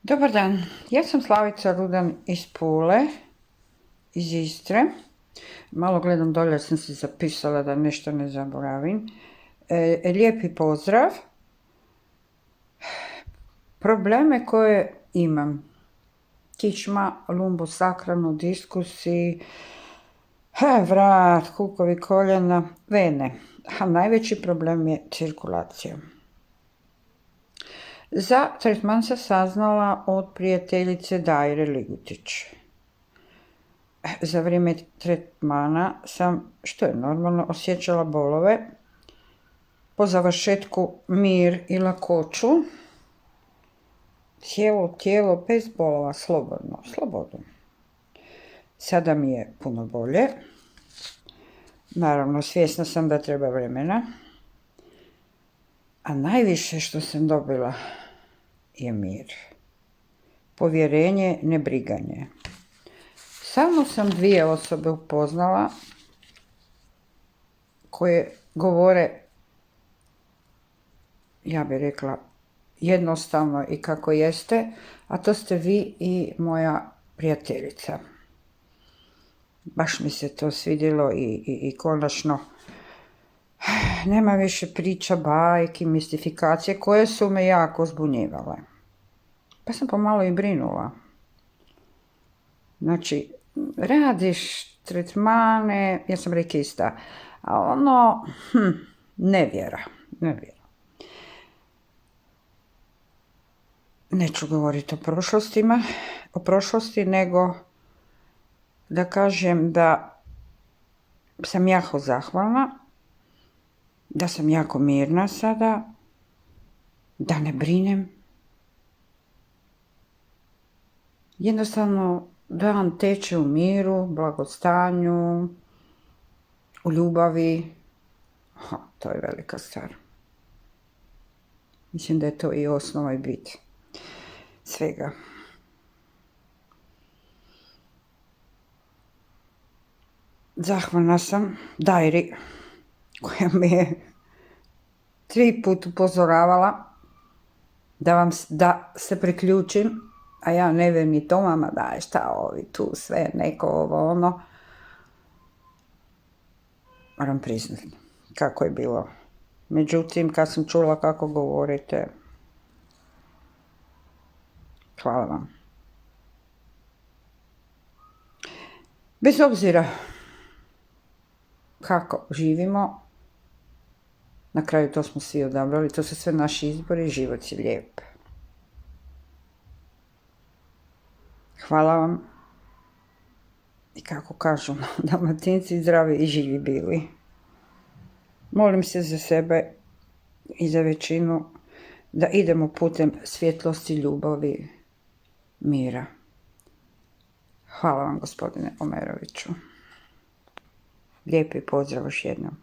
Dobar dan, ja sam Slavica Rudan iz Pule, iz Istre. Malo gledam dolje, sam si zapisala da nešto ne zaboravim. Lijepi pozdrav. Probleme koje imam: kičma, lumbosakrannu diskusi, vrat, kukovi koljena, vene. A najveći problem je cirkulacija. Za tretman sam saznala od prijateljice Dajre Ligutić. Za vrijeme tretmana sam, što je normalno, osjećala bolove. Po završetku mir i lakoću. Cijelo tijelo bez bolova, slobodno. Sada mi je puno bolje. Naravno, svjesna sam da treba vremena. A najviše što sam dobila je mir. Povjerenje, nebriganje. Samo sam 2 osobe upoznala koje govore, ja bih rekla, jednostavno i kako jeste, a to ste vi i moja prijateljica. Baš mi se to svidjelo i konačno nema više priča, bajki, mistifikacije koje su me jako zbunjivale. Pa sam pomalo i brinula. Znači, radiš tretmane, ja sam rekista, a ono, nevjera. Neću govoriti o prošlosti, nego da kažem da sam jako zahvalna, da sam jako mirna sada, da ne brinem. Jednostavno, dan teče u miru, blagostanju, u ljubavi. To je velika stvar. Mislim da je to i osnova i bit svega. Zahvalna sam Dajri, koja me je 3 puta upozoravala da se priključim, a ja ne vem ni to, mama, daj, šta ovi tu sve, neko ovo ono. Moram priznati kako je bilo. Međutim, kad sam čula kako govorite, hvala vam. Bez obzira kako živimo, na kraju to smo svi odabrali, to su sve naši izbori, život je lijep. Hvala vam. I kako kažu Dalmatinci, zdravi i živi bili. Molim se za sebe i za većinu da idemo putem svjetlosti, ljubavi, mira. Hvala vam, gospodine Omeroviću. Lijepi pozdrav još jednom.